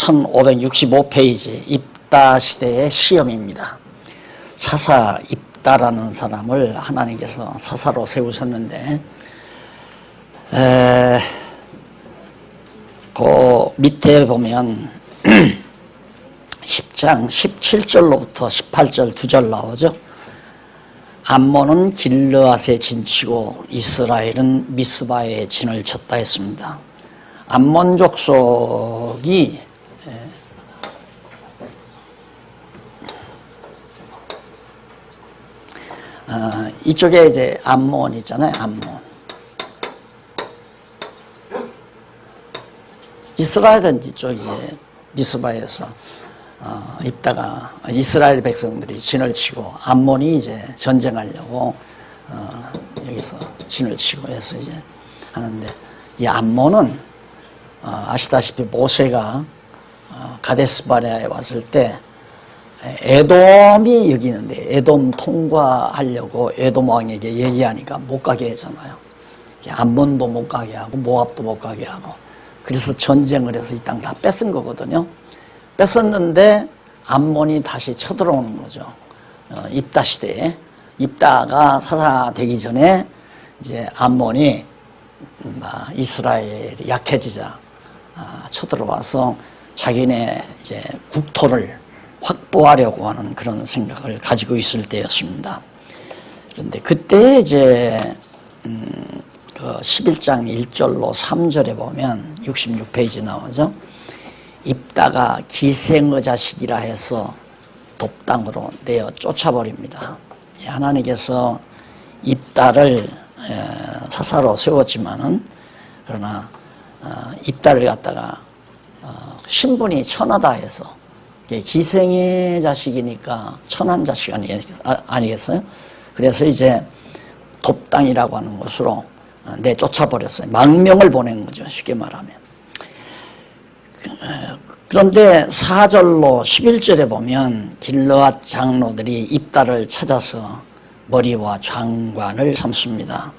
1565페이지 입다 시대의 시험입니다. 사사 입다라는 사람을 하나님께서 사사로 세우셨는데 그 밑에 보면 10장 17절로부터 18절 2절 나오죠. 암몬은 길르앗에 진치고 이스라엘은 미스바에 진을 쳤다 했습니다. 암몬 족속이 이쪽에 이제 암몬 있잖아요. 암몬. 이스라엘은 이쪽 이제 미스바에서 있다가 이스라엘 백성들이 진을 치고 암몬이 이제 전쟁하려고 여기서 진을 치고 해서 이제 하는데 이 암몬은 아시다시피 모세가 가데스바네아에 왔을 때 에돔이 여기 있는데 에돔 통과하려고 에돔 왕에게 얘기하니까 못 가게 하잖아요. 암몬도 못 가게 하고 모압도 못 가게 하고 그래서 전쟁을 해서 이 땅 다 뺏은 거거든요. 뺏었는데 암몬이 다시 쳐들어오는 거죠. 입다 시대에 입다가 사사되기 전에 이제 암몬이 이스라엘이 약해지자 쳐들어와서 자기네 이제 국토를 확보하려고 하는 그런 생각을 가지고 있을 때였습니다. 그런데 그때 이제 그 11장 1절로 3절에 보면 66페이지 나오죠. 입다가 기생의 자식이라 해서 돕당으로 내어 쫓아버립니다. 하나님께서 입다를 사사로 세웠지만은 그러나 입다를 갖다가 신분이 천하다 해서 기생의 자식이니까 천한 자식 아니겠어요? 그래서 이제 돕당이라고 하는 것으로 내쫓아버렸어요. 망명을 보낸 거죠. 쉽게 말하면. 그런데 4절로 11절에 보면 길르앗 장로들이 입다를 찾아서 머리와 장관을 삼습니다.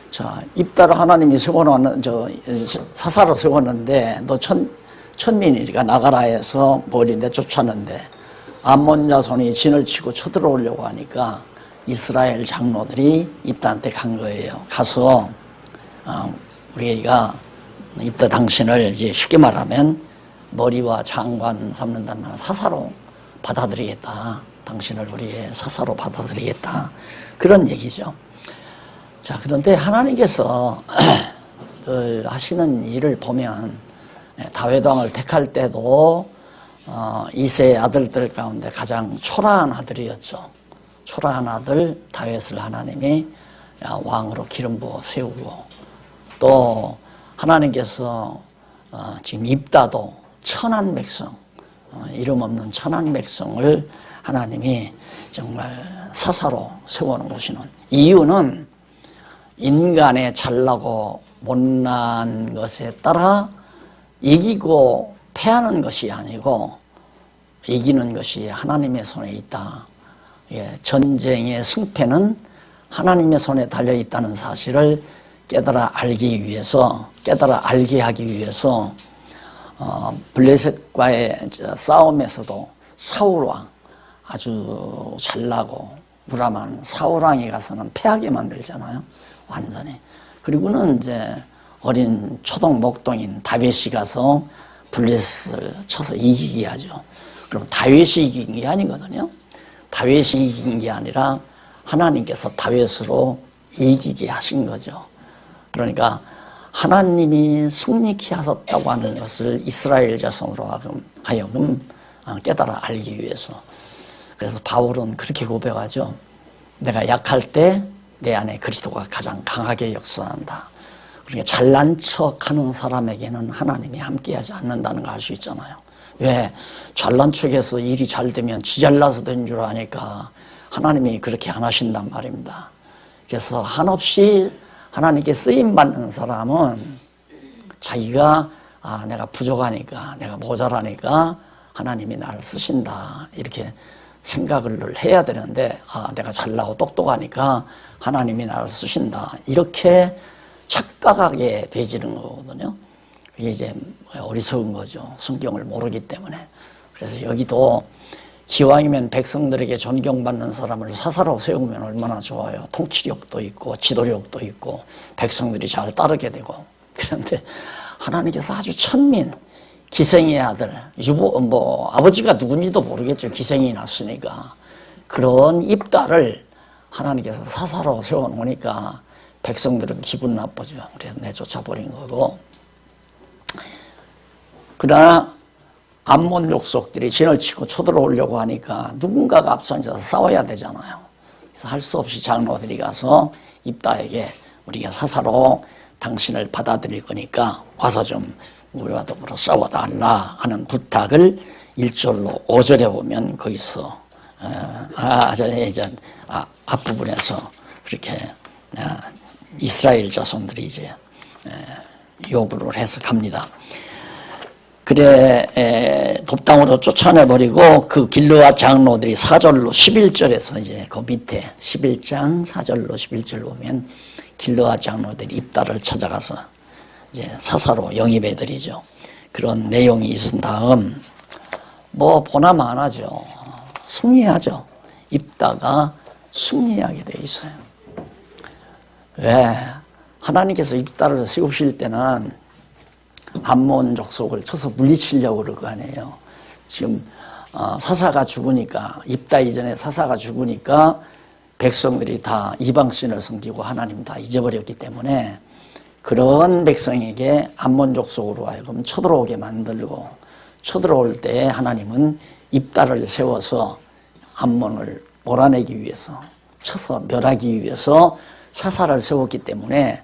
자, 입다를 하나님이 세워놓는 사사로 세웠는데 너 천민이니까 나가라 해서 머리 내쫓았는데 암몬 자손이 진을 치고 쳐들어오려고 하니까 이스라엘 장로들이 입다한테 간 거예요. 가서 우리가 입다 당신을 이제 쉽게 말하면 머리와 장관 삼는다는 말 사사로 받아들이겠다. 당신을 우리의 사사로 받아들이겠다. 그런 얘기죠. 자, 그런데 하나님께서 늘 하시는 일을 보면 다윗 왕을 택할 때도 이세의 아들들 가운데 가장 초라한 아들이었죠. 초라한 아들 다윗을 하나님이 왕으로 기름 부어 세우고 또 하나님께서 지금 입다도 천한 백성 이름 없는 천한 백성을 하나님이 정말 사사로 세워놓으시는 이유는 인간의 잘나고 못난 것에 따라 이기고 패하는 것이 아니고 이기는 것이 하나님의 손에 있다. 전쟁의 승패는 하나님의 손에 달려있다는 사실을 깨달아 알게 하기 위해서 블레셋과의 싸움에서도 사울왕 아주 잘나고 무람한 사울왕이 가서는 패하게 만들잖아요. 완전히. 그리고는 이제 어린 초동 목동인 다윗이 가서 블레셋을 쳐서 이기게 하죠. 그럼 다윗이 이긴 게 아니거든요. 다윗이 이긴 게 아니라 하나님께서 다윗으로 이기게 하신 거죠. 그러니까 하나님이 승리케 하셨다고 하는 것을 이스라엘 자손으로 하여금 깨달아 알기 위해서. 그래서 바울은 그렇게 고백하죠. 내가 약할 때 내 안에 그리스도가 가장 강하게 역사한다. 그러니까 잘난 척하는 사람에게는 하나님이 함께하지 않는다는 걸 알 수 있잖아요. 왜? 잘난 척해서 일이 잘 되면 지 잘나서 된 줄 아니까 하나님이 그렇게 안 하신단 말입니다. 그래서 한없이 하나님께 쓰임받는 사람은 자기가 내가 부족하니까 내가 모자라니까 하나님이 나를 쓰신다 이렇게 생각을 해야 되는데 내가 잘나고 똑똑하니까 하나님이 나를 쓰신다 이렇게 착각하게 되지는 거거든요. 그게 이제 어리석은 거죠. 성경을 모르기 때문에. 그래서 여기도 기왕이면 백성들에게 존경받는 사람을 사사로 세우면 얼마나 좋아요. 통치력도 있고 지도력도 있고 백성들이 잘 따르게 되고. 그런데 하나님께서 아주 천민, 기생의 아들, 아버지가 누군지도 모르겠죠. 기생이 났으니까. 그런 입다를 하나님께서 사사로 세워놓으니까 백성들은 기분 나쁘죠. 그래서 내쫓아버린 거고. 그러나 암몬 족속들이 진을 치고 쳐들어오려고 하니까 누군가가 앞서서 싸워야 되잖아요. 그래서 할 수 없이 장로들이 가서 입다에게 우리가 사사로 당신을 받아들일 거니까 와서 좀 우리와 더불어 싸워달라 하는 부탁을 1절로 5절에 보면 거기서 앞부분에서 그렇게 이스라엘 자손들이 이제 요구를 해석합니다. 그래 돕당으로 쫓아내버리고 그 길르앗 장로들이 4절로 11절에서 이제 그 밑에 11장 4절로 11절 보면 길르앗 장로들이 입다를 찾아가서 이제 사사로 영입해드리죠. 그런 내용이 있은 다음 보나마나죠. 승리하죠. 입다가 승리하게 돼 있어요. 왜? 하나님께서 입다를 세우실 때는 암몬 족속을 쳐서 물리치려고 그럴 거 아니에요. 지금 사사가 죽으니까, 입다 이전에 사사가 죽으니까 백성들이 다 이방신을 섬기고 하나님 다 잊어버렸기 때문에 그런 백성에게 암몬 족속으로 하여금 쳐들어오게 만들고, 쳐들어올 때 하나님은 입다를 세워서 암몬을 몰아내기 위해서, 쳐서 멸하기 위해서 사사를 세웠기 때문에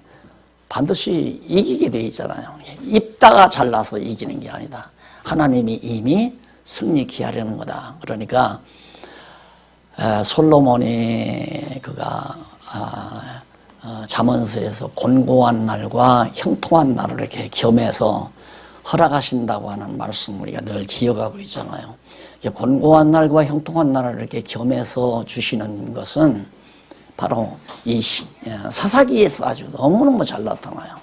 반드시 이기게 돼 있잖아요. 입다가 잘나서 이기는 게 아니다. 하나님이 이미 승리케 하려는 거다. 그러니까 솔로몬이 그가 잠언서에서 곤고한 날과 형통한 날을 이렇게 겸해서 허락하신다고 하는 말씀 우리가 늘 기억하고 있잖아요. 곤고한 날과 형통한 날을 이렇게 겸해서 주시는 것은 바로 이 사사기에서 아주 너무너무 잘 나타나요.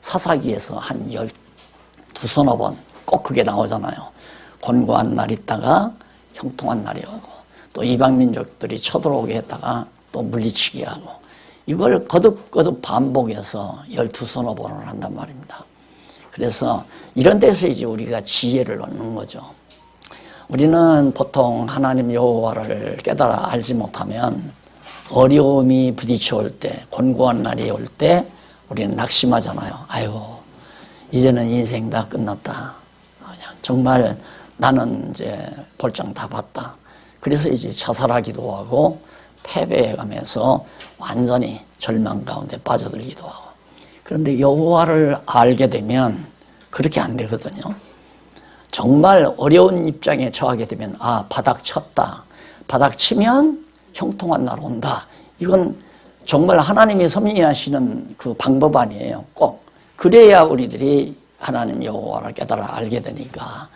사사기에서 한 12서너 번 꼭 그게 나오잖아요. 곤고한 날 있다가 형통한 날이 오고, 또 이방민족들이 쳐들어오게 했다가 또 물리치게 하고, 이걸 거듭거듭 반복해서 12서너 번을 한단 말입니다. 그래서 이런 데서 이제 우리가 지혜를 얻는 거죠. 우리는 보통 하나님 여호와를 깨달아 알지 못하면 어려움이 부딪혀올 때, 곤고한 날이 올 때 우리는 낙심하잖아요. 아유, 이제는 인생 다 끝났다. 그냥 정말 나는 이제 볼장 다 봤다. 그래서 이제 자살하기도 하고 패배해가면서 완전히 절망 가운데 빠져들기도 하고. 그런데 여호와를 알게 되면 그렇게 안 되거든요. 정말 어려운 입장에 처하게 되면 바닥 쳤다. 바닥 치면 형통한 날 온다. 이건 정말 하나님이 섭리하시는 그 방법 아니에요. 꼭 그래야 우리들이 하나님 여호와를 깨달아 알게 되니까.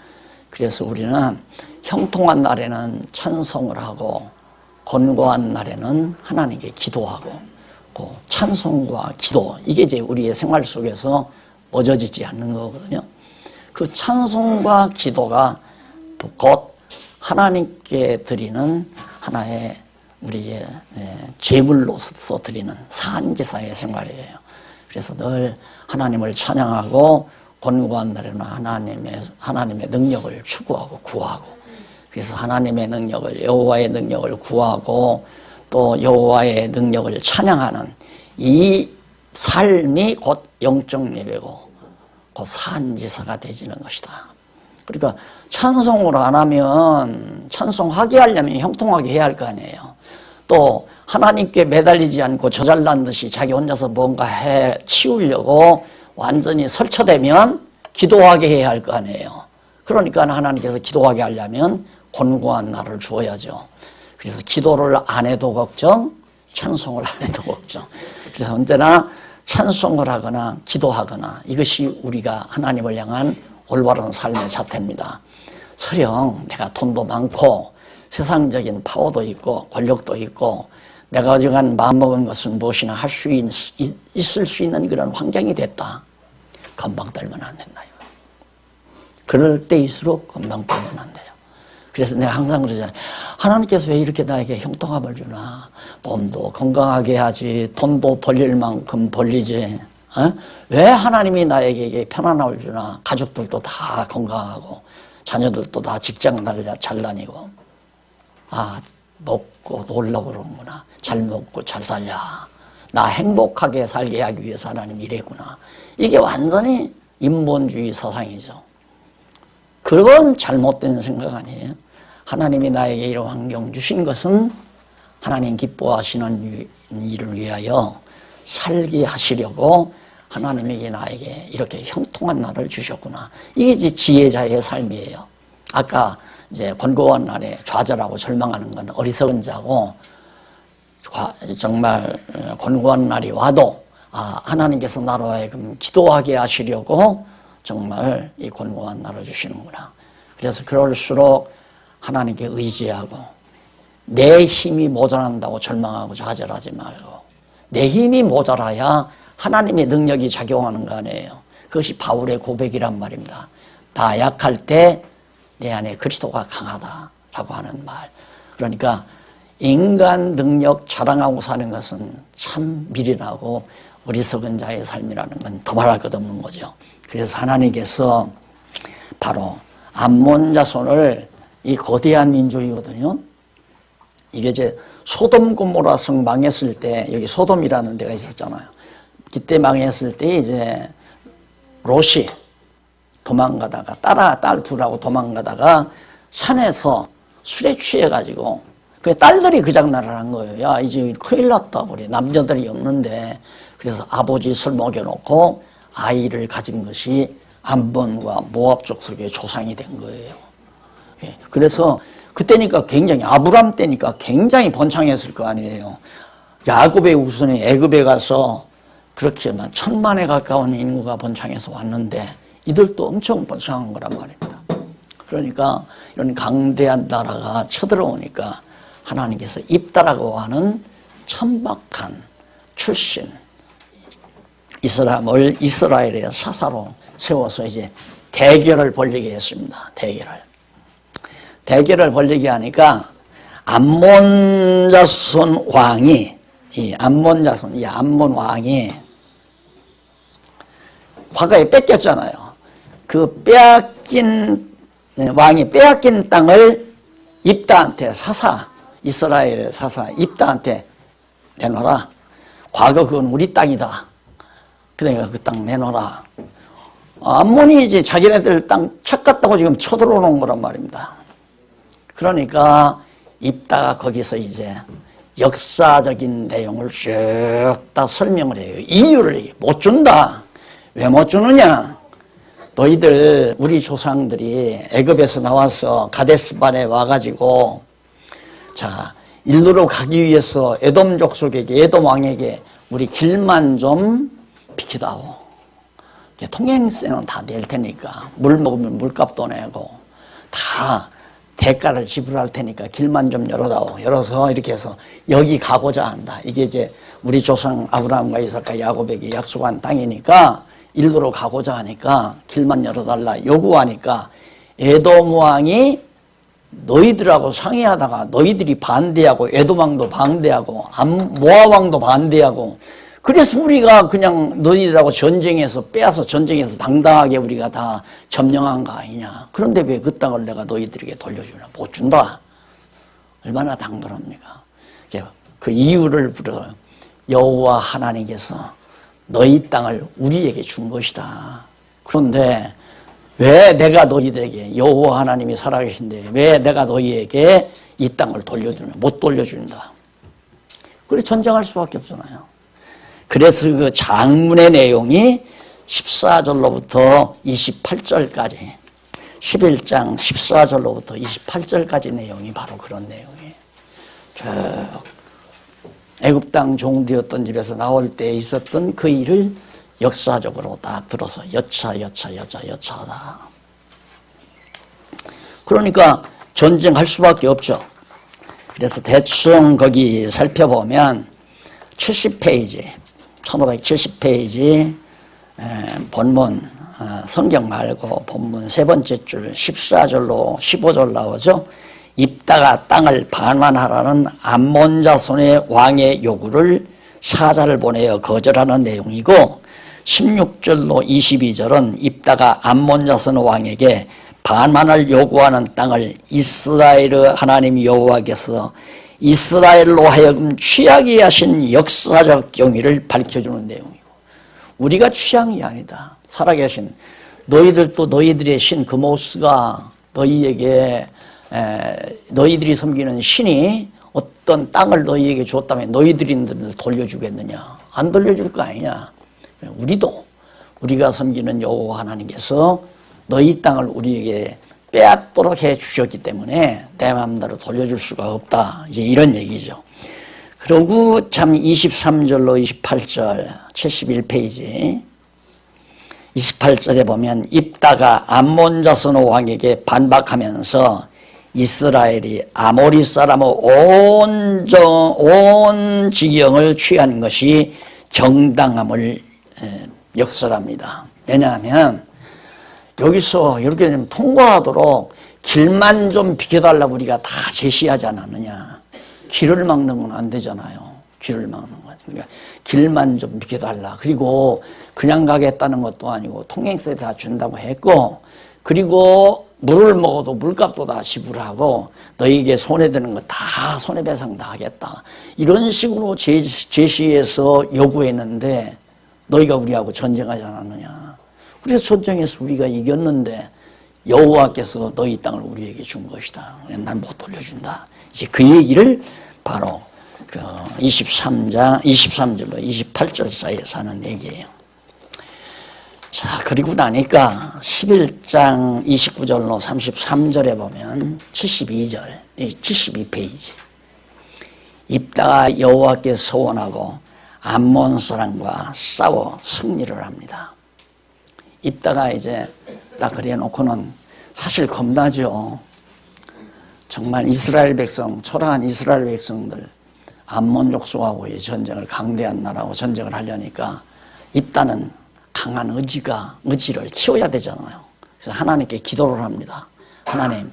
그래서 우리는 형통한 날에는 찬송을 하고 곤고한 날에는 하나님께 기도하고, 그 찬송과 기도, 이게 이제 우리의 생활 속에서 멎어지지 않는 거거든요. 그 찬송과 기도가 곧 하나님께 드리는 하나의 우리의 제물로서 드리는 산제사의 생활이에요. 그래서 늘 하나님을 찬양하고 곤고한 날에는 하나님의 능력을 추구하고 구하고, 그래서 하나님의 능력을, 여호와의 능력을 구하고 또 여호와의 능력을 찬양하는 이 삶이 곧 영적 예배고 곧 산제사가 되지는 것이다. 그러니까 찬송을 안 하면, 찬송하게 하려면 형통하게 해야 할 거 아니에요. 또 하나님께 매달리지 않고 저잘난 듯이 자기 혼자서 뭔가 해 치우려고 완전히 설쳐되면 기도하게 해야 할 거 아니에요. 그러니까 하나님께서 기도하게 하려면 곤고한 날을 주어야죠. 그래서 기도를 안 해도 걱정, 찬송을 안 해도 걱정. 그래서 언제나 찬송을 하거나 기도하거나, 이것이 우리가 하나님을 향한 올바른 삶의 자태입니다. 설령 내가 돈도 많고 세상적인 파워도 있고 권력도 있고 내가 어지간 마음먹은 것은 무엇이나 할 수 있을 수 있는 그런 환경이 됐다. 건방 떨면 안 된다. 그럴 때일수록 건강 빼면 안 돼요. 그래서 내가 항상 그러잖아요. 하나님께서 왜 이렇게 나에게 형통함을 주나? 몸도 건강하게 하지, 돈도 벌릴 만큼 벌리지. 왜 하나님이 나에게 편안함을 주나? 가족들도 다 건강하고, 자녀들도 다 직장 잘 다니고. 먹고 놀라고 그러는구나. 잘 먹고 잘 살랴. 나 행복하게 살게 하기 위해서 하나님이 이랬구나. 이게 완전히 인본주의 사상이죠. 그건 잘못된 생각 아니에요. 하나님이 나에게 이런 환경 주신 것은 하나님 기뻐하시는 일을 위하여 살게 하시려고 하나님에게 나에게 이렇게 형통한 날을 주셨구나. 이게 이제 지혜자의 삶이에요. 아까 이제 권고한 날에 좌절하고 절망하는 건 어리석은 자고, 정말 권고한 날이 와도 하나님께서 나로 하여금 기도하게 하시려고 정말 이 권고한 날을 주시는구나. 그래서 그럴수록 하나님께 의지하고, 내 힘이 모자란다고 절망하고 좌절하지 말고, 내 힘이 모자라야 하나님의 능력이 작용하는 거 아니에요. 그것이 바울의 고백이란 말입니다. 나 약할 때 내 안에 그리스도가 강하다라고 하는 말. 그러니까 인간 능력 자랑하고 사는 것은 참 미련하고 어리석은 자의 삶이라는 건 더 말할 것 없는 거죠. 그래서 하나님께서 바로 암몬 자손을, 이 거대한 민족이거든요. 이게 이제 소돔 고모라 성 망했을 때, 여기 소돔이라는 데가 있었잖아요. 그때 망했을 때 이제 롯이 도망가다가 딸 둘하고 도망가다가 산에서 술에 취해가지고 그 딸들이 그 장난을 한 거예요. 야, 이제 큰일 났다. 우리 남자들이 없는데. 그래서 아버지 술 먹여놓고 아이를 가진 것이 암몬과 모압 족속의 조상이 된 거예요. 그래서 그때니까 굉장히, 아브람 때니까 굉장히 번창했을 거 아니에요. 야곱의 후손이 애굽에 가서 그렇게 1000만에 가까운 인구가 번창해서 왔는데 이들도 엄청 번창한 거란 말입니다. 그러니까 이런 강대한 나라가 쳐들어오니까 하나님께서 입다라고 하는 천박한 출신 이스라엘을 이스라엘의 사사로 세워서 이제 대결을 벌이게 했습니다. 대결을 벌이게 하니까 암몬 자손 왕이, 이 암몬 왕이 과거에 뺏겼잖아요. 그 왕이 빼앗긴 땅을 입다한테, 이스라엘의 사사 입다한테 내놔라. 과거 그건 우리 땅이다. 그러니까 그 땅 내놔라. 암몬이 이제 자기네들 땅 찾겠다고 지금 쳐들어오는 거란 말입니다. 그러니까 입다가 거기서 이제 역사적인 내용을 쭉 다 설명을 해요. 이유를 못 준다. 왜 못 주느냐? 너희들, 우리 조상들이 애굽에서 나와서 가데스반에 와가지고, 자, 일루로 가기 위해서 에돔 족속에게, 에돔 왕에게 우리 길만 좀 비키다오. 통행세는 다 낼 테니까, 물 먹으면 물값도 내고, 다 대가를 지불할 테니까 길만 좀 열어다오. 열어서 이렇게 해서 여기 가고자 한다. 이게 이제 우리 조상 아브라함과 이삭과 야곱에게 약속한 땅이니까 일도로 가고자 하니까 길만 열어달라 요구하니까 에돔 왕이 너희들하고 상의하다가 너희들이 반대하고 에돔 왕도 반대하고 모압 왕도 반대하고, 그래서 우리가 그냥 너희들하고 전쟁에서 빼앗아 전쟁에서 당당하게 우리가 다 점령한 거 아니냐. 그런데 왜 그 땅을 내가 너희들에게 돌려주나? 못 준다. 얼마나 당돌합니까? 그 이유를 불러 여호와 하나님께서 너희 땅을 우리에게 준 것이다. 그런데 왜 내가 너희들에게, 여호와 하나님이 살아계신데 왜 내가 너희에게 이 땅을 돌려주냐? 못 돌려준다. 그래 전쟁할 수밖에 없잖아요. 그래서 그 장문의 내용이 14절로부터 28절까지, 11장 14절로부터 28절까지 내용이 바로 그런 내용이에요. 쭉 애굽 땅 종되었던 집에서 나올 때 있었던 그 일을 역사적으로 딱 들어서 여차하다. 그러니까 전쟁할 수밖에 없죠. 그래서 대충 거기 살펴보면 70페이지 1570페이지 본문 성경 말고 본문 세 번째 줄 14절로 15절 나오죠. 입다가 땅을 반환하라는 암몬 자손의 왕의 요구를 사자를 보내어 거절하는 내용이고, 16절로 22절은 입다가 암몬 자손 왕에게 반환을 요구하는 땅을 이스라엘의 하나님 여호와께서 이스라엘로 하여금 취하게 하신 역사적 경위를 밝혀주는 내용이고, 우리가 취향이 아니다. 살아계신 너희들도 너희들의 신 그모스가 너희에게 너희들이 섬기는 신이 어떤 땅을 너희에게 주었다면 너희들이 돌려주겠느냐? 안 돌려줄 거 아니냐? 우리가 섬기는 여호와 하나님께서 너희 땅을 우리에게 빼앗도록 해 주셨기 때문에 내 마음대로 돌려줄 수가 없다. 이제 이런 얘기죠. 그리고 참 23절로 28절 71페이지 28절에 보면 입다가 암몬 자손 왕에게 반박하면서 이스라엘이 아모리 사람의 온 지경을 취한 것이 정당함을 역설합니다. 왜냐하면 여기서 이렇게 좀 통과하도록 길만 좀 비켜달라고 우리가 다 제시하지 않았느냐. 길을 막는 건 안 되잖아요. 길을 막는 건. 그러니까 길만 좀 비켜달라. 그리고 그냥 가겠다는 것도 아니고 통행세 다 준다고 했고, 그리고 물을 먹어도 물값도 다 지불하고 너희에게 손해되는 거 다 손해배상 다 하겠다. 이런 식으로 제시해서 요구했는데 너희가 우리하고 전쟁하지 않았느냐. 그래서 전쟁에서 우리가 이겼는데 여호와께서 너희 땅을 우리에게 준 것이다. 난 못 돌려준다. 이제 그 얘기를 바로 23절로 28절 사이에서 하는 얘기예요. 자, 그리고 나니까 11장 29절로 33절에 보면 72페이지. 입다가 여호와께 소원하고 암몬 사람과 싸워 승리를 합니다. 입다가 이제 딱 그래 놓고는 사실 겁나죠. 정말 이스라엘 백성, 초라한 이스라엘 백성들, 암몬 족속하고의 전쟁을, 강대한 나라하고 전쟁을 하려니까 입다는 강한 의지를 키워야 되잖아요. 그래서 하나님께 기도를 합니다. 하나님,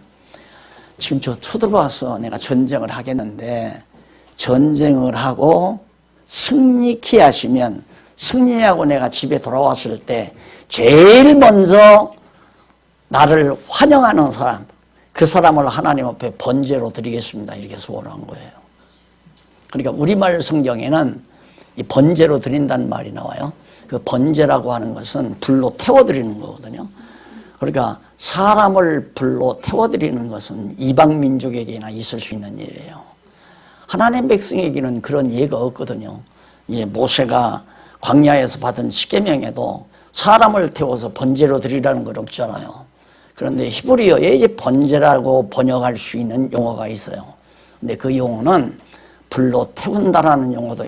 지금 저 쳐들어와서 내가 전쟁을 하겠는데 전쟁을 하고 승리케 하시면 승리하고 내가 집에 돌아왔을 때 제일 먼저 나를 환영하는 사람, 그 사람을 하나님 앞에 번제로 드리겠습니다. 이렇게 소원한 거예요. 그러니까 우리말 성경에는 이 번제로 드린다는 말이 나와요. 그 번제라고 하는 것은 불로 태워드리는 거거든요. 그러니까 사람을 불로 태워드리는 것은 이방 민족에게나 있을 수 있는 일이에요. 하나님 백성에게는 그런 예가 없거든요. 이제 모세가 광야에서 받은 십계명에도 사람을 태워서 번제로 드리라는 건 없잖아요. 그런데 히브리어에 이제 번제라고 번역할 수 있는 용어가 있어요. 근데 그 용어는 불로 태운다라는 용어도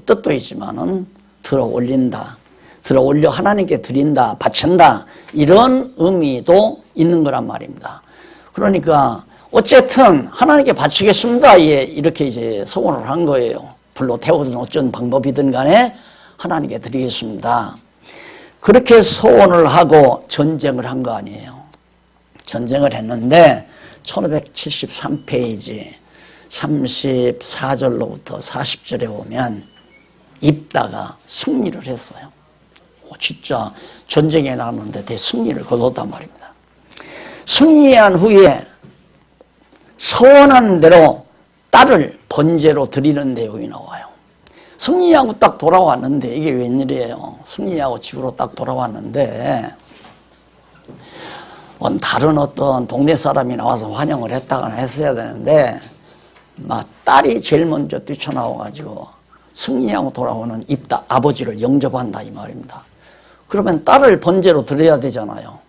뜻도 있지만은 들어 올린다, 들어 올려 하나님께 드린다, 바친다, 이런 의미도 있는 거란 말입니다. 그러니까 어쨌든 하나님께 바치겠습니다. 예, 이렇게 이제 소원을 한 거예요. 불로 태우든 어쩐 방법이든 간에 하나님께 드리겠습니다. 그렇게 소원을 하고 전쟁을 한 거 아니에요. 전쟁을 했는데 1573페이지 34절로부터 40절에 보면 입다가 승리를 했어요. 진짜 전쟁에 나갔는데 대승리를 거뒀단 말입니다. 승리한 후에 소원한 대로 딸을 번제로 드리는 내용이 나와요. 승리하고 딱 돌아왔는데 이게 웬일이에요. 승리하고 집으로 딱 돌아왔는데 다른 어떤 동네 사람이 나와서 환영을 했다거나 했어야 되는데 막 딸이 제일 먼저 뛰쳐나와가지고 승리하고 돌아오는 입다 아버지를 영접한다 이 말입니다. 그러면 딸을 번제로 드려야 되잖아요.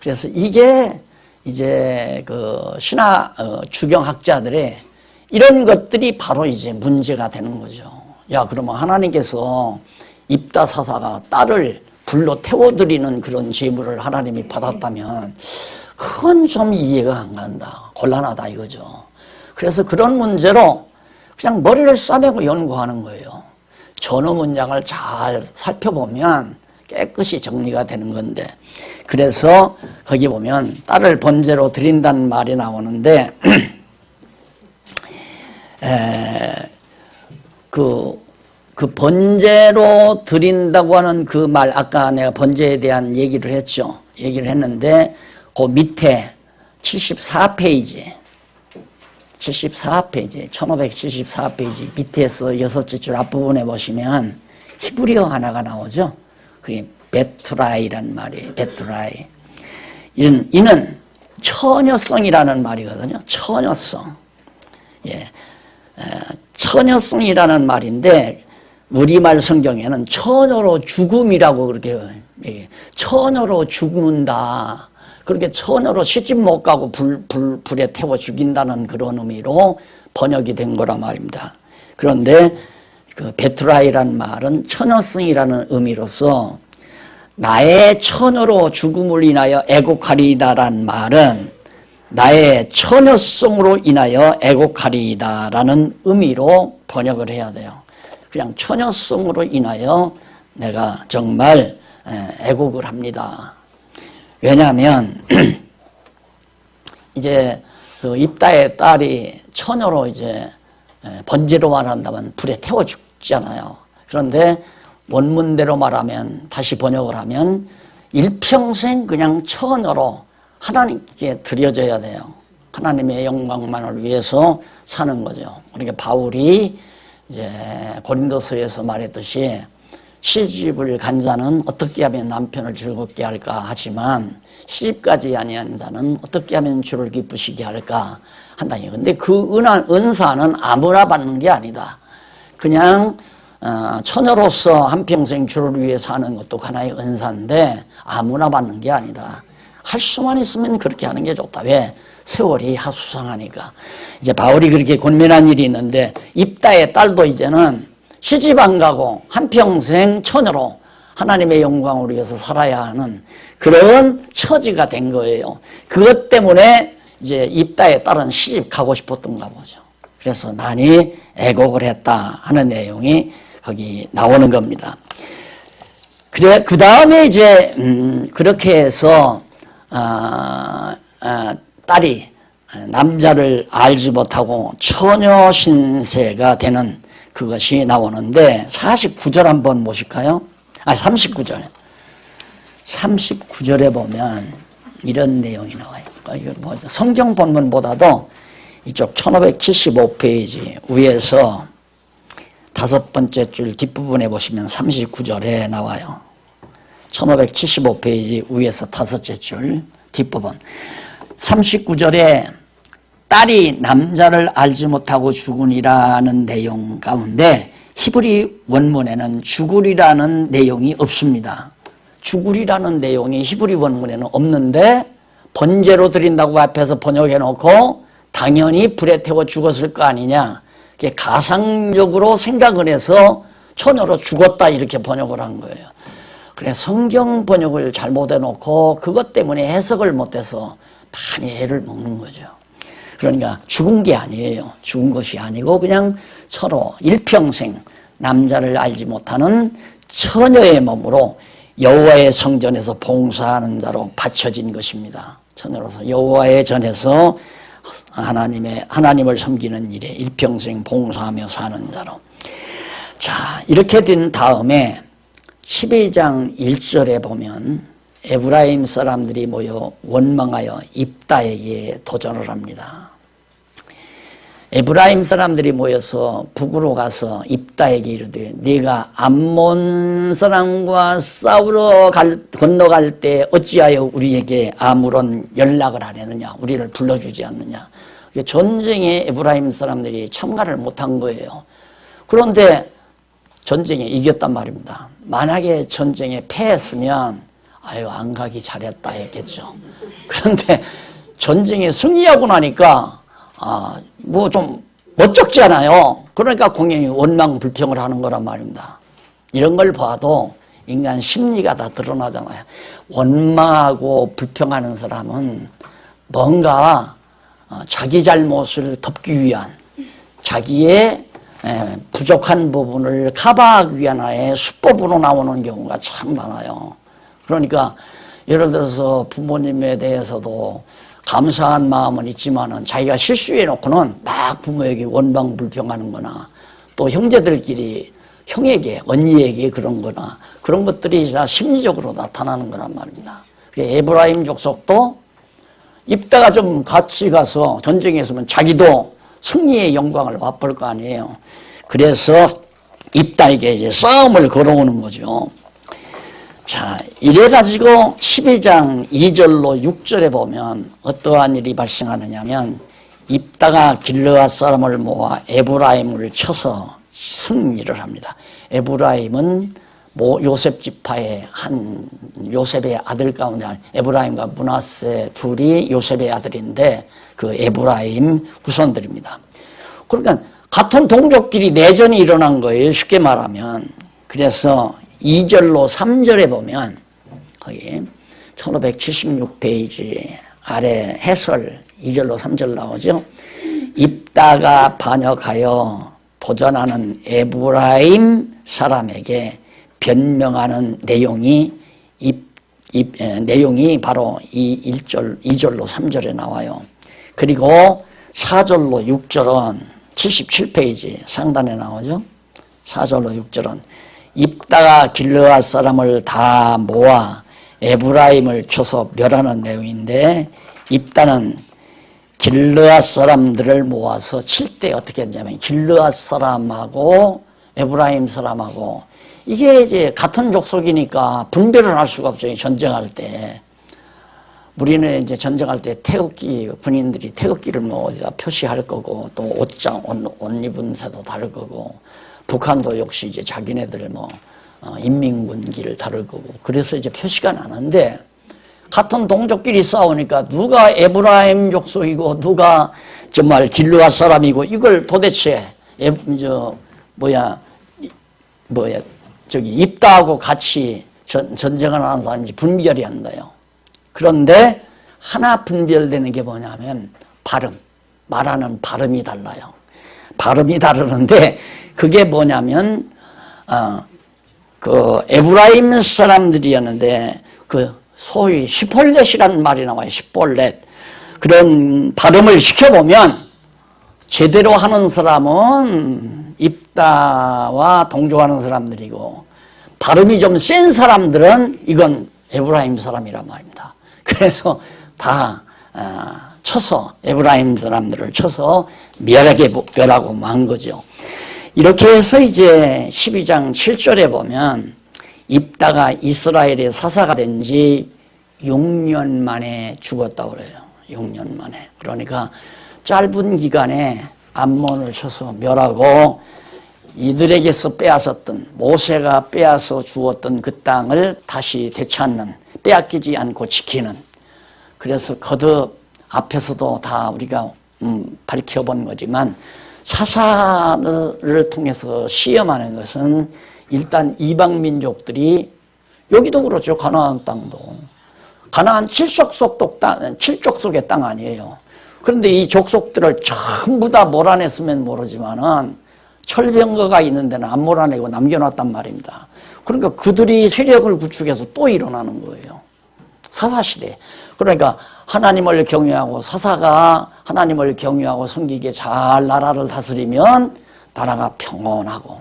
그래서 이게 이제 그 신화 주경학자들의 이런 것들이 바로 이제 문제가 되는 거죠. 야, 그러면 하나님께서 입다 사사가 딸을 불로 태워드리는 그런 제물을 하나님이 받았다면 그건 좀 이해가 안 간다. 곤란하다 이거죠. 그래서 그런 문제로 그냥 머리를 싸매고 연구하는 거예요. 전어 문장을 잘 살펴보면 깨끗이 정리가 되는 건데, 그래서 거기 보면 딸을 번제로 드린다는 말이 나오는데 그 번제로 드린다고 하는 그 말, 아까 내가 번제에 대한 얘기를 했죠. 얘기를 했는데 그 밑에 74페이지 1574페이지 밑에서 6째 줄 앞부분에 보시면 히브리어 하나가 나오죠. 그게 베트라이라는 말이에요. 베트라이. 이는 처녀성이라는 말이거든요. 처녀성. 예. 처녀성이라는 말인데 우리말 성경에는 처녀로 죽음이라고 그렇게, 처녀로 죽는다. 그렇게 처녀로 시집 못 가고 불에 태워 죽인다는 그런 의미로 번역이 된 거란 말입니다. 그런데 그 베트라이라는 말은 처녀성이라는 의미로서 나의 처녀로 죽음을 인하여 애곡하리다라는 말은 나의 처녀성으로 인하여 애곡하리다라는 의미로 번역을 해야 돼요. 그냥 처녀성으로 인하여 내가 정말 애곡을 합니다. 왜냐하면 이제 그 입다의 딸이 처녀로 이제 번제로 말한다면 불에 태워 죽잖아요. 그런데 원문대로 말하면, 다시 번역을 하면 일평생 그냥 처녀로 하나님께 드려져야 돼요. 하나님의 영광만을 위해서 사는 거죠. 그러니까 바울이 이제 고린도서에서 말했듯이 시집을 간 자는 어떻게 하면 남편을 즐겁게 할까 하지만 시집까지 아니한 자는 어떻게 하면 주를 기쁘시게 할까 한다니. 근데 그 은사는 아무나 받는 게 아니다. 그냥 처녀로서 한평생 주를 위해 사는 것도 하나의 은사인데 아무나 받는 게 아니다. 할 수만 있으면 그렇게 하는 게 좋다. 왜? 세월이 하수상하니까. 이제 바울이 그렇게 권면한 일이 있는데 입다의 딸도 이제는 시집 안 가고 한평생 처녀로 하나님의 영광을 위해서 살아야 하는 그런 처지가 된 거예요. 그것 때문에 이제 입다의 딸은 시집 가고 싶었던가 보죠. 그래서 많이 애곡을 했다 하는 내용이 거기 나오는 겁니다. 그래, 그 다음에 이제 그렇게 해서 딸이 남자를 알지 못하고 처녀 신세가 되는 그것이 나오는데 49절 한번 보실까요? 39절. 39절에 보면 이런 내용이 나와요. 이거 뭐죠? 성경 본문보다도 이쪽 1575페이지 위에서 5번째 줄 뒷부분에 보시면 39절에 나와요. 1575페이지 위에서 5째 줄 뒷부분. 39절에 딸이 남자를 알지 못하고 죽으리라는 내용 가운데 히브리 원문에는 죽으리라는 내용이 없습니다. 죽으리라는 내용이 히브리 원문에는 없는데 번제로 드린다고 앞에서 번역해 놓고 당연히 불에 태워 죽었을 거 아니냐. 가상적으로 생각을 해서 처녀로 죽었다 이렇게 번역을 한 거예요. 그래 성경 번역을 잘못해 놓고 그것 때문에 해석을 못해서 많이 애를 먹는 거죠. 그러니까 죽은 게 아니에요. 죽은 것이 아니고 그냥 서로 일평생 남자를 알지 못하는 처녀의 몸으로 여호와의 성전에서 봉사하는 자로 바쳐진 것입니다. 처녀로서 여호와의 전에서 하나님을 섬기는 일에 일평생 봉사하며 사는 자로. 자, 이렇게 된 다음에 12장 1절에 보면 에브라임 사람들이 모여 원망하여 입다에게 도전을 합니다. 에브라임 사람들이 모여서 북으로 가서 입다에게 이르되 네가 암몬 사람과 싸우러 건너갈 때 어찌하여 우리에게 아무런 연락을 안 했느냐, 우리를 불러주지 않느냐. 전쟁에 에브라임 사람들이 참가를 못한 거예요. 그런데 전쟁에 이겼단 말입니다. 만약에 전쟁에 패했으면 아유 안 가기 잘했다 했겠죠. 그런데 전쟁에 승리하고 나니까 뭐 좀 멋쩍잖아요. 그러니까 공연히 원망 불평을 하는 거란 말입니다. 이런 걸 봐도 인간 심리가 다 드러나잖아요. 원망하고 불평하는 사람은 뭔가 자기 잘못을 덮기 위한 자기의 부족한 부분을 커버하기 위한 수법으로 나오는 경우가 참 많아요. 그러니까 예를 들어서 부모님에 대해서도 감사한 마음은 있지만은 자기가 실수해놓고는 막 부모에게 원방불평하는 거나 또 형제들끼리 형에게, 언니에게 그런 거나 그런 것들이 다 심리적으로 나타나는 거란 말입니다. 에브라임 족속도 입다가 좀 같이 가서 전쟁에 있으면 자기도 승리의 영광을 맛볼 거 아니에요. 그래서 입다에게 이제 싸움을 걸어오는 거죠. 자, 이래가지고 12장 2절로 6절에 보면 어떠한 일이 발생하느냐면 입다가 길르앗 사람을 모아 에브라임을 쳐서 승리를 합니다. 에브라임은 요셉 지파의 한 요셉의 아들 가운데 에브라임과 므낫세 둘이 요셉의 아들인데 그 에브라임 후손들입니다. 그러니까 같은 동족끼리 내전이 일어난 거예요. 쉽게 말하면. 그래서 2절로 3절에 보면 거기 1576페이지 아래 해설 2절로 3절 나오죠. 입다가 반역하여 도전하는 에브라임 사람에게 변명하는 내용이 내용이 바로 이 2절로 3절에 나와요. 그리고 4절로 6절은 77페이지 상단에 나오죠. 4절로 6절은 입다가 길르앗 사람을 다 모아 에브라임을 쳐서 멸하는 내용인데 입다는 길르앗 사람들을 모아서 칠 때 어떻게 했냐면 길르앗 사람하고 에브라임 사람하고 이게 이제 같은 족속이니까 분별을 할 수가 없죠. 전쟁할 때. 우리는 이제 전쟁할 때 태극기, 군인들이 태극기를 뭐 어디다 표시할 거고 또 옷 입은 새도 다를 거고 북한도 역시 이제 자기네들 뭐 인민군기를 다룰 거고 그래서 이제 표시가 나는데 같은 동족끼리 싸우니까 누가 에브라임 족속이고 누가 정말 길르앗 사람이고 이걸 도대체 저기 입다하고 같이 전쟁을 하는 사람이 분별이 안 돼요. 그런데 하나 분별되는 게 뭐냐면 발음, 말하는 발음이 달라요. 발음이 다르는데 그게 뭐냐면 그 에브라임 사람들이었는데 그 소위 시폴렛이라는 말이 나와요. 시폴렛. 그런 발음을 시켜보면 제대로 하는 사람은 입다와 동조하는 사람들이고 발음이 좀 센 사람들은 이건 에브라임 사람이란 말입니다. 그래서 다 쳐서 에브라임 사람들을 쳐서 멸하고 만 거죠. 이렇게 해서 이제 12장 7절에 보면 입다가 이스라엘의 사사가 된 지 6년 만에 죽었다고 그래요. 6년 만에. 그러니까 짧은 기간에 암몬을 쳐서 멸하고 이들에게서 빼앗았던 모세가 빼앗아 주었던 그 땅을 다시 되찾는 빼앗기지 않고 지키는 그래서 거듭 앞에서도 다 우리가 밝혀본 거지만 사사를 통해서 시험하는 것은 일단 이방 민족들이 여기도 그렇죠. 가나안 땅도 가나안 7족속의 땅 아니에요. 그런데 이 족속들을 전부 다 몰아냈으면 모르지만은 철병거가 있는 데는 안 몰아내고 남겨놨단 말입니다. 그러니까 그들이 세력을 구축해서 또 일어나는 거예요. 사사시대. 그러니까 하나님을 경외하고 사사가 하나님을 경외하고 섬기게 잘 나라를 다스리면 나라가 평온하고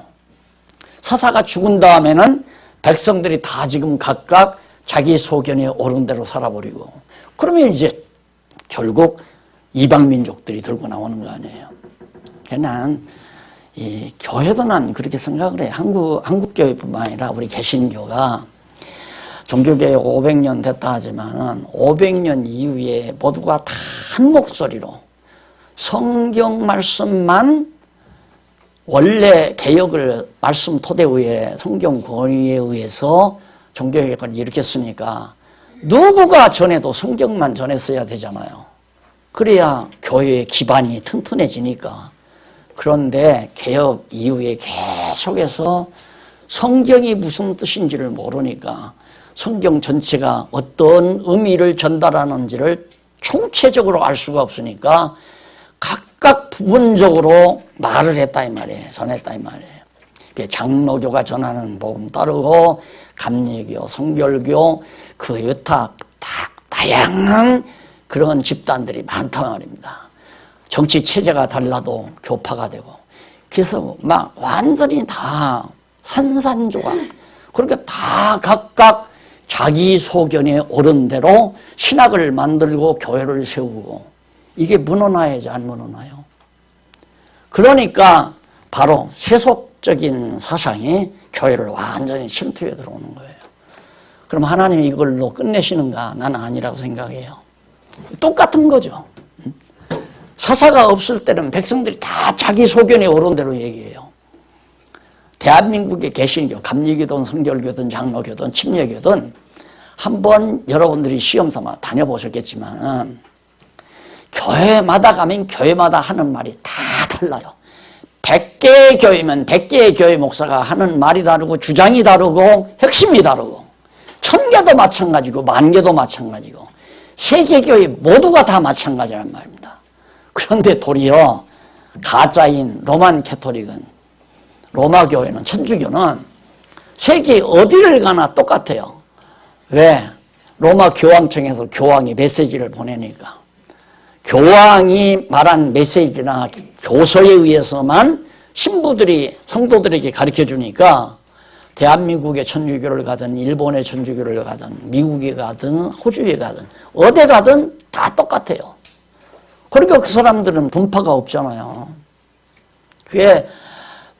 사사가 죽은 다음에는 백성들이 다 지금 각각 자기 소견에 옳은 대로 살아버리고 그러면 이제 결국 이방 민족들이 들고 나오는 거 아니에요. 난 이 교회도 난 그렇게 생각을 해요. 한국 교회뿐만 아니라 우리 개신교가 종교개혁 500년 됐다 하지만은 500년 이후에 모두가 다 한 목소리로 성경 말씀만 원래 개혁을 말씀 토대 위에 성경 권위에 의해서 종교개혁을 일으켰으니까 누구가 전해도 성경만 전했어야 되잖아요. 그래야 교회의 기반이 튼튼해지니까. 그런데 개혁 이후에 계속해서 성경이 무슨 뜻인지를 모르니까 성경 전체가 어떤 의미를 전달하는지를 총체적으로 알 수가 없으니까 각각 부분적으로 말을 했다 이 말이에요. 전했다 이 말이에요. 장로교가 전하는 복음 따르고 감리교, 성결교, 그 여타 다양한 그런 집단들이 많단 말입니다. 정치 체제가 달라도 교파가 되고, 그래서 막 완전히 다 산산조각, 그러니까 다 각각 자기 소견에 옳은 대로 신학을 만들고 교회를 세우고, 이게 무너나야지 안 무너나요? 그러니까 바로 세속적인 사상이 교회를 완전히 침투해 들어오는 거예요. 그럼 하나님이 이걸로 끝내시는가? 나는 아니라고 생각해요. 똑같은 거죠. 사사가 없을 때는 백성들이 다 자기 소견에 옳은 대로 얘기해요. 대한민국의 개신교, 감리교든 성결교든 장로교든 침례교든 한번 여러분들이 시험 삼아 다녀보셨겠지만 교회마다 가면 교회마다 하는 말이 다 달라요. 100개의 교회면 100개의 교회 목사가 하는 말이 다르고 주장이 다르고 핵심이 다르고, 1000개도 마찬가지고 10,000개도 마찬가지고 세계교회 모두가 다 마찬가지란 말입니다. 그런데 도리어 가짜인 로만 캐토릭은, 로마 교회는, 천주교는 세계 어디를 가나 똑같아요. 왜? 로마 교황청에서 교황이 메시지를 보내니까. 교황이 말한 메시지나 교서에 의해서만 신부들이 성도들에게 가르쳐 주니까 대한민국의 천주교를 가든 일본의 천주교를 가든 미국에 가든 호주에 가든 어디 가든 다 똑같아요. 그러니까 그 사람들은 분파가 없잖아요. 그게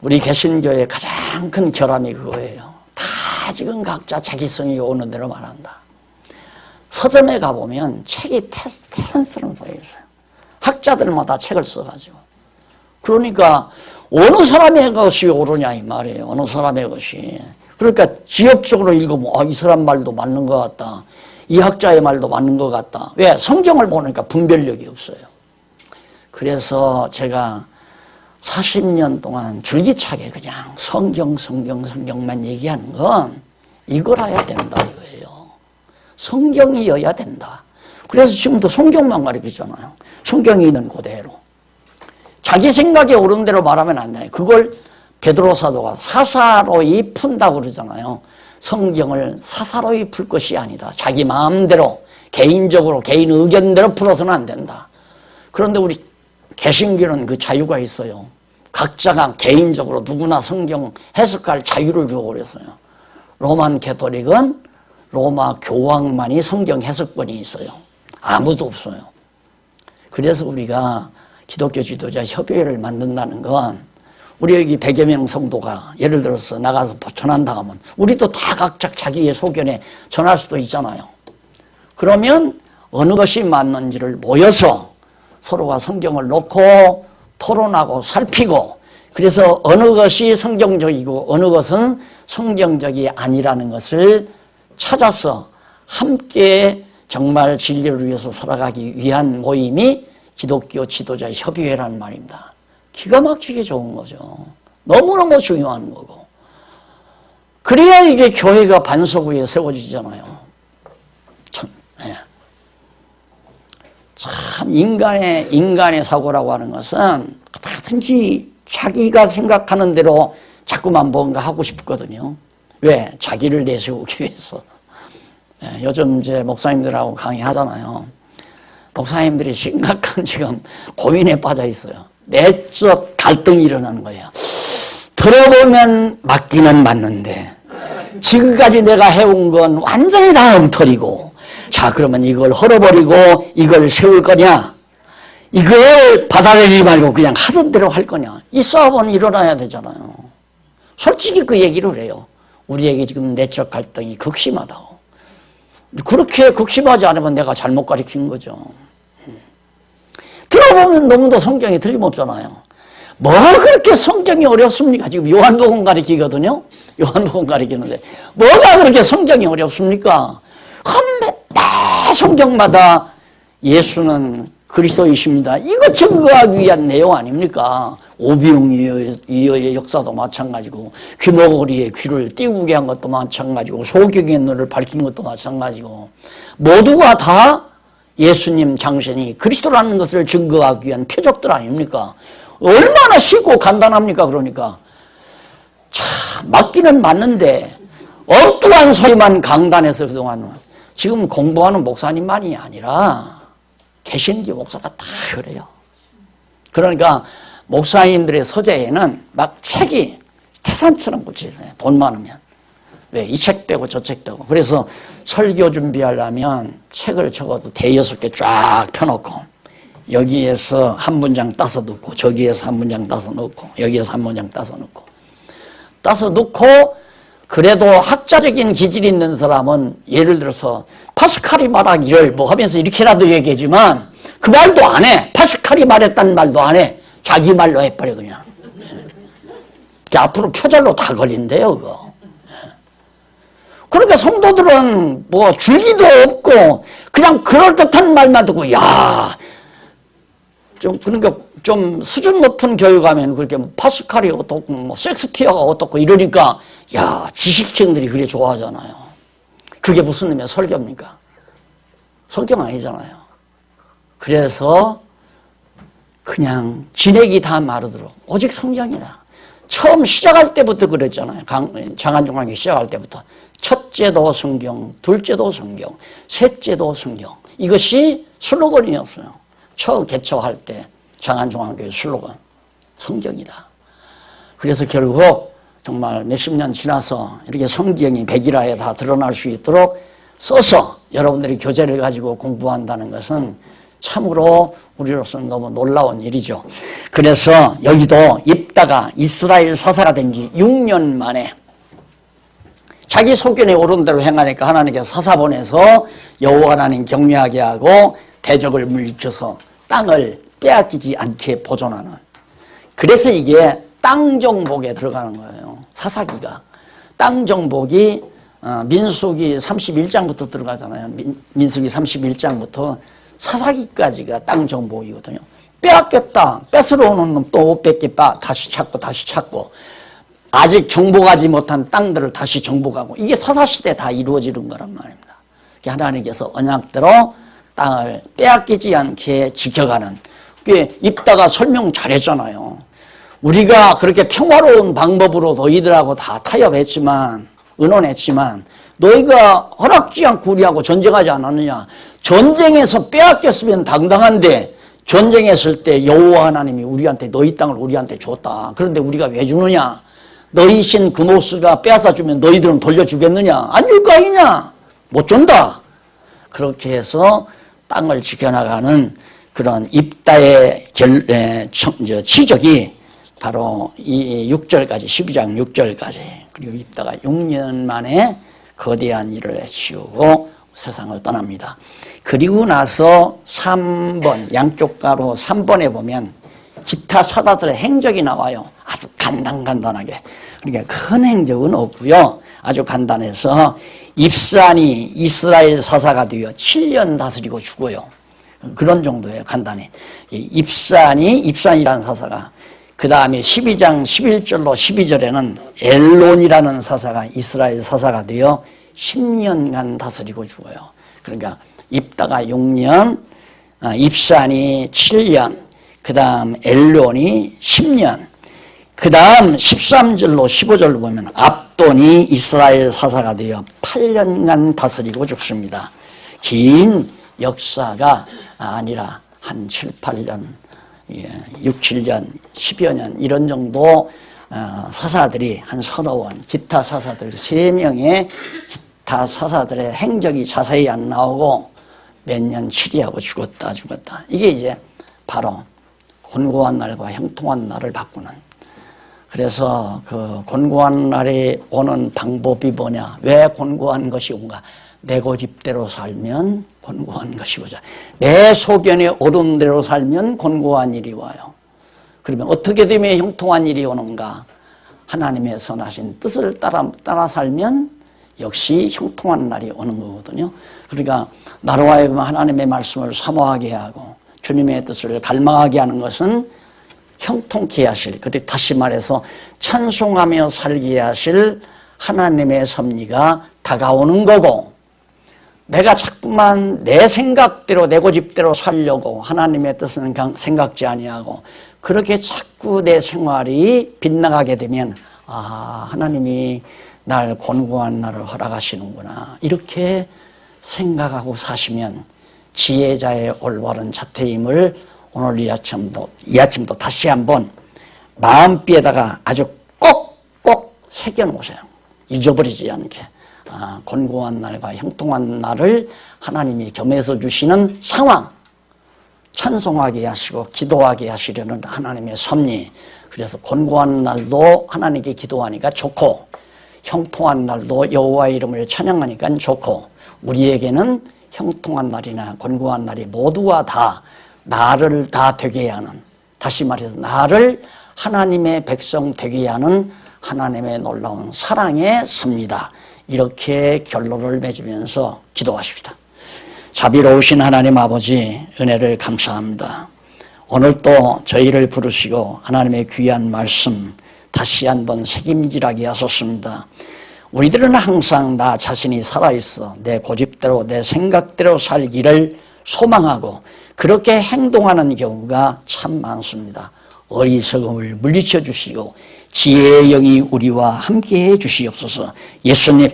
우리 개신교의 가장 큰 결함이 그거예요. 다 지금 각자 자기성이 오는 대로 말한다. 서점에 가보면 책이 태산처럼 써 있어요. 학자들마다 책을 써가지고. 그러니까 어느 사람의 것이 옳으냐 이 말이에요. 어느 사람의 것이. 그러니까 지역적으로 읽으면 이 사람 말도 맞는 것 같다. 이 학자의 말도 맞는 것 같다. 왜? 성경을 보니까 분별력이 없어요. 그래서 제가 40년 동안 줄기차게 그냥 성경만 얘기하는 건 이거라야 된다 이거예요. 성경이어야 된다. 그래서 지금도 성경만 가르치잖아요. 성경이 있는 그대로. 자기 생각에 옳은 대로 말하면 안 돼요. 그걸 베드로 사도가 사사로이 푼다고 그러잖아요. 성경을 사사로이 풀 것이 아니다. 자기 마음대로 개인적으로 개인 의견대로 풀어서는 안 된다. 그런데 우리 개신교는 그 자유가 있어요. 각자가 개인적으로 누구나 성경 해석할 자유를 주고 그랬어요. 로만 캐토릭은 로마 교황만이 성경 해석권이 있어요. 아무도 없어요. 그래서 우리가 기독교 지도자 협의회를 만든다는 건, 우리 여기 100여 명 성도가 예를 들어서 나가서 전한다면 우리도 다 각자 자기의 소견에 전할 수도 있잖아요. 그러면 어느 것이 맞는지를 모여서 서로가 성경을 놓고 토론하고 살피고, 그래서 어느 것이 성경적이고 어느 것은 성경적이 아니라는 것을 찾아서 함께 정말 진리를 위해서 살아가기 위한 모임이 기독교 지도자 협의회라는 말입니다. 기가 막히게 좋은 거죠. 너무너무 중요한 거고. 그래야 이게 교회가 반석 위에 세워지잖아요. 참 인간의 사고라고 하는 것은 다든지 자기가 생각하는 대로 자꾸만 뭔가 하고 싶거든요. 왜? 자기를 내세우기 위해서. 요즘 이제 목사님들하고 강의하잖아요. 목사님들이 심각한 지금 고민에 빠져 있어요. 내적 갈등이 일어나는 거예요. 들어보면 맞기는 맞는데 지금까지 내가 해온 건 완전히 다 엉터리고, 자 그러면 이걸 헐어버리고 이걸 세울 거냐, 이걸 받아들이지 말고 그냥 하던 대로 할 거냐, 이 싸움은 일어나야 되잖아요. 솔직히 그 얘기를 해요. 우리에게 지금 내적 갈등이 극심하다고. 그렇게 극심하지 않으면 내가 잘못 가르친 거죠. 들어보면 너무도 성경이 틀림없잖아요. 뭐가 그렇게 성경이 어렵습니까? 지금 요한복음 가르치거든요. 요한복음 가르치는데 뭐가 그렇게 성경이 어렵습니까? 매 성경마다 예수는 그리스도이십니다. 이거 증거하기 위한 내용 아닙니까? 오병이어의 역사도 마찬가지고, 귀머거리에 귀를 띄우게 한 것도 마찬가지고, 소경의 눈을 밝힌 것도 마찬가지고, 모두가 다 예수님 장신이 그리스도라는 것을 증거하기 위한 표적들 아닙니까? 얼마나 쉽고 간단합니까? 그러니까 참 맞기는 맞는데 엉뚱한 소리만 강단해서 그동안은 지금 공부하는 목사님만이 아니라 개신교 목사가 다 그래요. 그러니까 목사님들의 서재에는 막 책이 태산처럼 꽂혀있어요. 돈 많으면. 왜? 이 책 빼고 저 책 빼고. 그래서 설교 준비하려면 책을 적어도 대여섯 개 쫙 펴놓고 여기에서 한 문장 따서 넣고 저기에서 한 문장 따서 넣고 여기에서 한 문장 따서 넣고 따서 넣고 그래도 학자적인 기질이 있는 사람은 예를 들어서 파스칼이 말하기를 뭐 하면서 이렇게라도 얘기하지만 그 말도 안 해. 파스칼이 말했다는 말도 안 해. 자기 말로 해버려 그냥. 앞으로 표절로 다 걸린대요 그거. 그러니까 성도들은 뭐 줄기도 없고 그냥 그럴듯한 말만 듣고 야 좀 그러니까 좀 수준 높은 교육하면 그렇게 뭐 파스칼이 어떻고 뭐 섹스피어가 어떻고 이러니까 야 지식층들이 그래 좋아하잖아요. 그게 무슨 의미야? 설교입니까? 설교 아니잖아요. 그래서 그냥 진액이 다 마르도록 오직 성경이다. 처음 시작할 때부터 그랬잖아요. 장안중앙회 시작할 때부터 첫째도 성경, 둘째도 성경, 셋째도 성경. 이것이 슬로건이었어요. 처음 개척할 때 장안중앙교회 슬로건 성경이다. 그래서 결국 정말 몇십 년 지나서 이렇게 성경이 백일화에 다 드러날 수 있도록 써서 여러분들이 교재를 가지고 공부한다는 것은 참으로 우리로서는 너무 놀라운 일이죠. 그래서 여기도 입다가 이스라엘 사사가 된 지 6년 만에 자기 소견에 오른 대로 행하니까 하나님께서 사사 보내서 여호와 하나님 경외하게 하고 대적을 물리쳐서 땅을 빼앗기지 않게 보존하는. 그래서 이게 땅정복에 들어가는 거예요. 사사기가. 땅정복이 민수기 31장부터 들어가잖아요. 민수기 31장부터 사사기까지가 땅정복이거든요. 빼앗겼다. 뺏으러 오는 놈 또 못 뺏겠다. 다시 찾고 아직 정복하지 못한 땅들을 다시 정복하고 이게 사사시대에 다 이루어지는 거란 말입니다. 하나님께서 언약대로 땅을 빼앗기지 않게 지켜가는. 그게 입다가 설명 잘했잖아요. 우리가 그렇게 평화로운 방법으로 너희들하고 다 타협했지만 의논했지만 너희가 허락지 않고 우리하고 전쟁하지 않았느냐. 전쟁에서 빼앗겼으면 당당한데 전쟁했을 때 여호와 하나님이 우리한테 너희 땅을 우리한테 줬다. 그런데 우리가 왜 주느냐. 너희 신 그모스가 빼앗아 주면 너희들은 돌려주겠느냐. 안 줄 거 아니냐. 못 준다. 그렇게 해서 땅을 지켜나가는 그런 입다의 치적이 바로 이 6절까지 12장 6절까지 그리고 입다가 6년 만에 거대한 일을 해치우고 세상을 떠납니다. 그리고 나서 3번 양쪽 가로 3번에 보면 기타 사사들의 행적이 나와요. 아주 간단하게. 그러니까 큰 행적은 없고요. 아주 간단해서 입산이 이스라엘 사사가 되어 7년 다스리고 죽어요. 그런 정도예요. 간단히. 입산이라는 사사가 그 다음에 12장 11절로 12절에는 엘론이라는 사사가 이스라엘 사사가 되어 10년간 다스리고 죽어요. 그러니까 입다가 6년, 입산이 7년, 그 다음 엘론이 10년, 그 다음 13절로 15절로 보면 압돈이 이스라엘 사사가 되어 8년간 다스리고 죽습니다. 긴 역사가 아니라 한 7, 8년, 6, 7년, 10여 년 이런 정도 사사들이 한 서너 원, 기타 사사들 3명의 기타 사사들의 행적이 자세히 안 나오고 몇 년 치리하고 죽었다. 이게 이제 바로 곤고한 날과 형통한 날을 바꾸는. 그래서 그 곤고한 날이 오는 방법이 뭐냐? 왜 곤고한 것이 온가? 내 고집대로 살면 곤고한 것이 오자. 내 소견에 오른 대로 살면 곤고한 일이 와요. 그러면 어떻게 되면 형통한 일이 오는가? 하나님의 선하신 뜻을 따라 살면 역시 형통한 날이 오는 거거든요. 그러니까 나로 하여금 하나님의 말씀을 사모하게 하고 주님의 뜻을 갈망하게 하는 것은 형통케 하실, 그때 다시 말해서 찬송하며 살게 하실 하나님의 섭리가 다가오는 거고, 내가 자꾸만 내 생각대로 내 고집대로 살려고 하나님의 뜻은 생각지 아니하고 그렇게 자꾸 내 생활이 빗나가게 되면 하나님이 날 곤고한 날을 허락하시는구나 이렇게 생각하고 사시면 지혜자의 올바른 자태임을 오늘 이 아침도 다시 한번 마음비에다가 아주 꼭꼭 새겨놓으세요. 잊어버리지 않게. 곤고한 날과 형통한 날을 하나님이 겸해서 주시는 상황, 찬송하게 하시고 기도하게 하시려는 하나님의 섭리. 그래서 곤고한 날도 하나님께 기도하니까 좋고 형통한 날도 여호와의 이름을 찬양하니까 좋고 우리에게는 형통한 날이나 곤고한 날이 모두가 다 나를 다 되게 하는, 다시 말해서 나를 하나님의 백성 되게 하는 하나님의 놀라운 사랑의 섭니다. 이렇게 결론을 맺으면서 기도하십시다. 자비로우신 하나님 아버지 은혜를 감사합니다. 오늘 또 저희를 부르시고 하나님의 귀한 말씀 다시 한번 책임지라게 하셨습니다. 우리들은 항상 나 자신이 살아있어 내 고집대로 내 생각대로 살기를 소망하고 그렇게 행동하는 경우가 참 많습니다. 어리석음을 물리쳐 주시고 지혜의 영이 우리와 함께해 주시옵소서. 예수님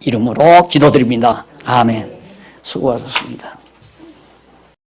이름으로 기도드립니다. 아멘. 수고하셨습니다.